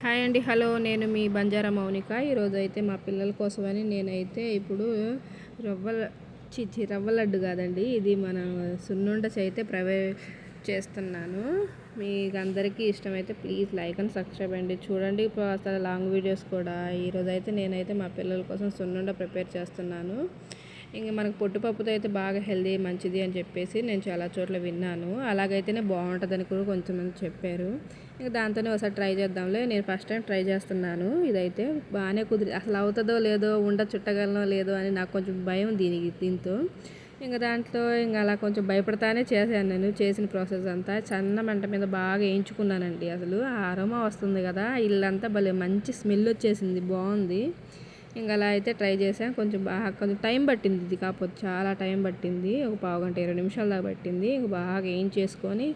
Hi అండి. Hello, నేను మీ బంజారా మౌనిక. ఈరోజు అయితే మా పిల్లల కోసమని నేనైతే ఇప్పుడు రవ్వ రవ్వ లడ్డు కాదండి, ఇది మన సున్నుండస్ అయితే చేస్తున్నాను. మీకు అందరికీ ఇష్టమైతే ప్లీజ్ లైక్ అండ్ సబ్స్క్రైబ్ అండి. చూడండి అసలు లాంగ్ వీడియోస్ కూడా. ఈరోజు అయితే నేనైతే మా పిల్లల కోసం సున్నుండ ప్రిపేర్ చేస్తున్నాను. ఇంకా మనకు పొట్టుపప్పుతో అయితే బాగా హెల్దీ మంచిది అని చెప్పేసి నేను చాలా చోట్ల విన్నాను. అలాగైతేనే బాగుంటుందని కూడా కొంతమంది చెప్పారు. ఇంకా దాంతోనే ఒకసారి ట్రై చేద్దాంలే, నేను ఫస్ట్ టైం ట్రై చేస్తున్నాను. ఇదైతే బాగానే అసలు అవుతుందో లేదో, చుట్టగలనో లేదో అని నాకు కొంచెం భయం దీంతో. ఇంకా దాంట్లో ఇంకా అలా కొంచెం భయపడతానే చేశాను. నేను చేసిన ప్రాసెస్ అంతా సన్న మంట మీద బాగా వేయించుకున్నానండి. అసలు ఆ అరోమా వస్తుంది కదా, ఇల్లంతా భలే మంచి స్మెల్ వచ్చేసింది, బాగుంది. ఇంకా అలా అయితే ట్రై చేశాను. కొంచెం టైం పట్టింది ఇది, కాకపోతే చాలా టైం పట్టింది. ఒక పావుగంట 20 నిమిషాల దాకా పట్టింది. ఇంక బాగా వేయించేసుకొని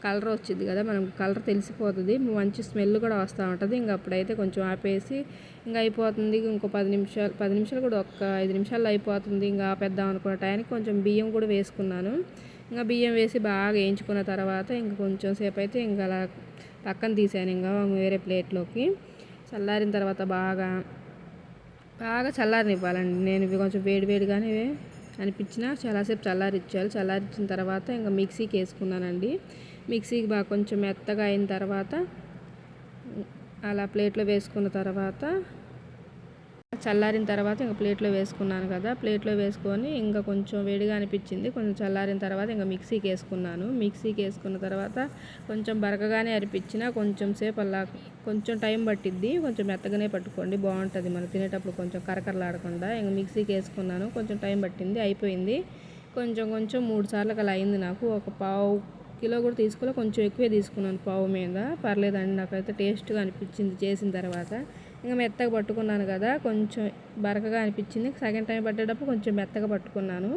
కలర్ వచ్చింది కదా, మనం కలర్ తెలిసిపోతుంది, మంచి స్మెల్ కూడా వస్తూ ఉంటుంది. ఇంక అప్పుడైతే కొంచెం ఆపేసి ఇంకా అయిపోతుంది. ఇంకో 10 నిమిషాలు కూడా, ఒక్క 5 నిమిషాల్లో అయిపోతుంది. ఇంకా ఆపేద్దాం అనుకున్న టైంకి కొంచెం బియ్యం కూడా వేసుకున్నాను. ఇంకా బియ్యం వేసి బాగా వేయించుకున్న తర్వాత ఇంక కొంచెం సేపు అయితే ఇంకా అలా పక్కన తీసాను, ఇంకా వేరే ప్లేట్లోకి. చల్లారిన తర్వాత బాగా చల్లారనివ్వాలండి. నేను ఇవి కొంచెం వేడిగానే అనిపించినా చాలాసేపు చల్లారించాలి. చల్లారించిన తర్వాత ఇంకా మిక్సీకి వేసుకున్నానండి. మిక్సీకి బాగా కొంచెం మెత్తగా అయిన తర్వాత అలా ప్లేట్లో వేసుకున్న తర్వాత చల్లారిన తర్వాత ఇంకా ప్లేట్లో వేసుకున్నాను కదా, ప్లేట్లో వేసుకొని ఇంకా కొంచెం వేడిగా అనిపించింది. కొంచెం చల్లారిన తర్వాత ఇంకా మిక్సీకి వేసుకున్నాను. మిక్సీకి వేసుకున్న తర్వాత కొంచెం బరకగానే అనిపించిన కొంచెం సేపు అలా కొంచెం టైం పట్టిద్ది. కొంచెం మెత్తగానే పట్టుకోండి, బాగుంటుంది మనం తినేటప్పుడు, కొంచెం కరకరలాడకుండా. ఇంకా మిక్సీకి వేసుకున్నాను. కొంచెం టైం పట్టింది, అయిపోయింది. కొంచెం 3 సార్లు అలా అయింది నాకు. ఒక పావు కిలో కూడా తీసుకోలే, కొంచెం ఎక్కువే తీసుకున్నాను పావు మీద. పర్లేదండి, నాకైతే టేస్ట్గా అనిపించింది చేసిన తర్వాత. ఇంకా మెత్తగా పట్టుకున్నాను కదా, కొంచెం బరకగా అనిపించింది. సెకండ్ టైం పట్టేటప్పుడు కొంచెం మెత్తగా పట్టుకున్నాను.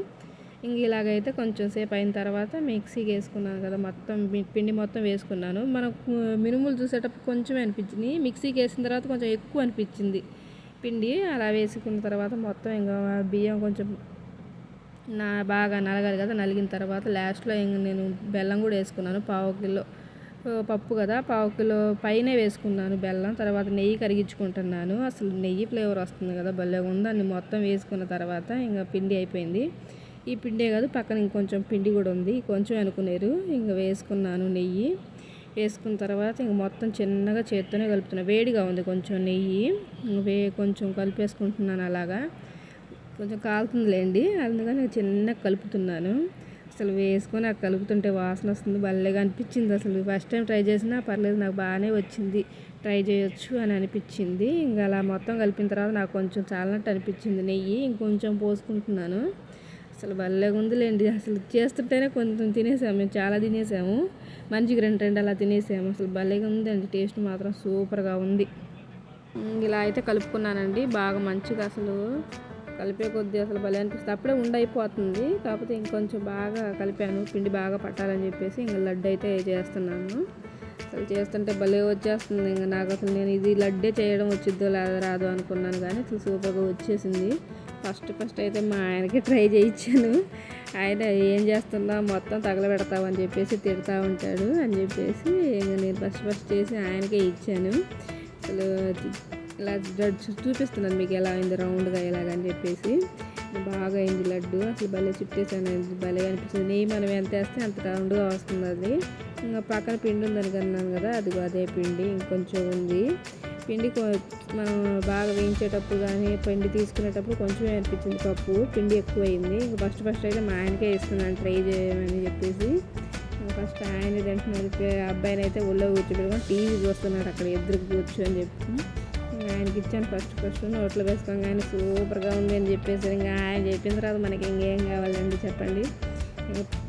ఇంక ఇలాగైతే కొంచెం సేపు అయిన తర్వాత మిక్సీకి వేసుకున్నాను కదా, పిండి మొత్తం వేసుకున్నాను. మనకు మినుములు చూసేటప్పుడు కొంచెమే అనిపించింది, మిక్సీకి వేసిన తర్వాత కొంచెం ఎక్కువ అనిపించింది పిండి. అలా వేసుకున్న తర్వాత మొత్తం ఇంకా బియ్యం కొంచెం బాగా నలగాలి కదా, నలిగిన తర్వాత లాస్ట్లో ఇంక నేను బెల్లం కూడా వేసుకున్నాను. పావు కిలో పప్పు కదా, పావు కిలో పైనే వేసుకున్నాను బెల్లం. తర్వాత నెయ్యి కరిగించుకుంటున్నాను. అసలు నెయ్యి ఫ్లేవర్ వస్తుంది కదా, భలే ఉంది. అన్ని మొత్తం వేసుకున్న తర్వాత ఇంకా పిండి అయిపోయింది. ఈ పిండే కాదు, పక్కన ఇంకొంచెం పిండి కూడా ఉంది, కొంచెం అనుకునేరు. ఇంకా వేసుకున్నాను నెయ్యి. వేసుకున్న తర్వాత ఇంక మొత్తం చిన్నగా చేత్తోనే కలుపుతున్నాను. వేడిగా ఉంది కొంచెం నెయ్యి, కొంచెం కలిపేసుకుంటున్నాను. అలాగా కొంచెం కాలుతుందిలేండి, అందుకని చిన్నగా కలుపుతున్నాను. అసలు వేసుకొని అది కలుపుతుంటే వాసన వస్తుంది, భలేగా అనిపించింది. అసలు ఫస్ట్ టైం ట్రై చేసినా పర్లేదు, నాకు బాగానే వచ్చింది, ట్రై చేయొచ్చు అని అనిపించింది. ఇంకా అలా మొత్తం కలిపిన తర్వాత నాకు కొంచెం చాలినట్టు అనిపించింది నెయ్యి. ఇంకొంచెం పోసుకుంటున్నాను. అసలు భలేగా ఉందిలేండి. అసలు చేస్తుంటేనే కొంచెం తినేసాము, మేము చాలా తినేసాము. మనిషికి 2 అలా తినేసాము. అసలు భలేగా ఉందండి, టేస్ట్ మాత్రం సూపర్గా ఉంది. ఇలా అయితే కలుపుకున్నానండి బాగా మంచిగా. అసలు కలిపే కొద్దీ అసలు భలే అనిపిస్తుంది. అప్పుడే ఉండైపోతుంది, కాకపోతే ఇంకొంచెం బాగా కలిపాను, పిండి బాగా పట్టాలని చెప్పేసి ఇంకా లడ్డు అయితే చేస్తున్నాను. అసలు చేస్తుంటే భలే వచ్చేస్తుంది. ఇంకా నాకు అసలు నేను ఇది లడ్డే చేయడం వచ్చిద్దో రాదో అనుకున్నాను, కానీ అసలు సూపర్గా వచ్చేసింది. ఫస్ట్ అయితే మా ఆయనకి ట్రై చేయించాను. ఆయన ఏం చేస్తున్నా మొత్తం తగలబెడతావు అని చెప్పేసి తిడతా ఉంటాడు అని చెప్పేసి ఇంకా నేను ఫస్ట్ చేసి ఆయనకే ఇచ్చాను. అసలు ఇలా చూపిస్తున్నాను మీకు ఎలా అయింది, రౌండ్గా ఎలాగని చెప్పేసి. బాగా అయింది లడ్డు. అసలు భలే చుట్టేసాను, భలే అనిపిస్తుంది. నెయ్యి మనం ఎంత వేస్తే అంత రౌండ్గా వస్తుంది అది. ఇంకా పక్కన పిండి ఉందని కన్నాను కదా, అదే పిండి ఇంకొంచెం ఉంది. పిండి మనం బాగా వేయించేటప్పుడు కానీ పిండి తీసుకునేటప్పుడు కొంచెమే అనిపించింది పప్పు, పిండి ఎక్కువైంది. ఇంకా ఫస్ట్ అయితే మా ఆయనకే ఇస్తున్నాను ట్రై చేయమని చెప్పేసి. ఫస్ట్ ఆయన తింటున్నాడు, అబ్బాయిని అయితే ఒళ్ళో కూర్చోబెట్టుకొని టీవీ చూస్తున్నాడు అక్కడ ఎదురు కూర్చో అని చెప్పి. ఆయనకి ఇచ్చాను ఫస్ట్ నోట్లో వేసుకోగానే సూపర్గా ఉంది అని చెప్పేసి. ఇంకా ఆయన చెప్పిన తర్వాత మనకి ఇంకేం కావాలండి చెప్పండి.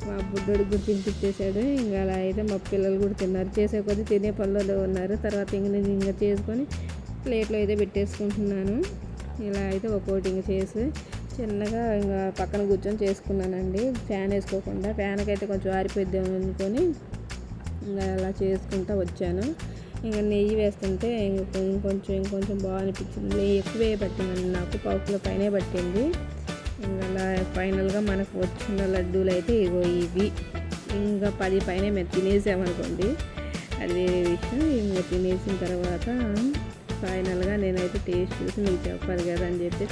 మా బుడ్డోడు కూడా తినిపించేశాడు. ఇంకా అలా అయితే మా పిల్లలు కూడా తిన్నారు. చేసే కొద్దీ తినే పనులలో ఉన్నారు. తర్వాత నేను ఇంకా చేసుకొని ప్లేట్లో అయితే పెట్టేసుకుంటున్నాను. ఇలా అయితే ఒక్కోటి ఇంకా చేసి చిన్నగా ఇంకా పక్కన కూర్చొని చేసుకున్నానండి, ఫ్యాన్ వేసుకోకుండా. ఫ్యాన్కి అయితే కొంచెం ఆరిపోద్దాం అనుకొని ఇంకా అలా చేసుకుంటూ వచ్చాను. ఇంకా నెయ్యి వేస్తుంటే ఇంకొంచెం బాగా అనిపించింది. నెయ్యి ఎక్కువే పట్టిందండి నాకు, పావు కిలో పైనే పట్టింది. ఇంకా అలా ఫైనల్గా మనకు వచ్చిన లడ్డూలు అయితే ఇవి ఇంకా 10 పైనే మేము తినేసామనుకోండి. అది వేరే విషయం. ఇంకా తినేసిన తర్వాత ఫైనల్గా నేనైతే టేస్ట్ చూసి మీకు చెప్పాలి కదా అని చెప్పి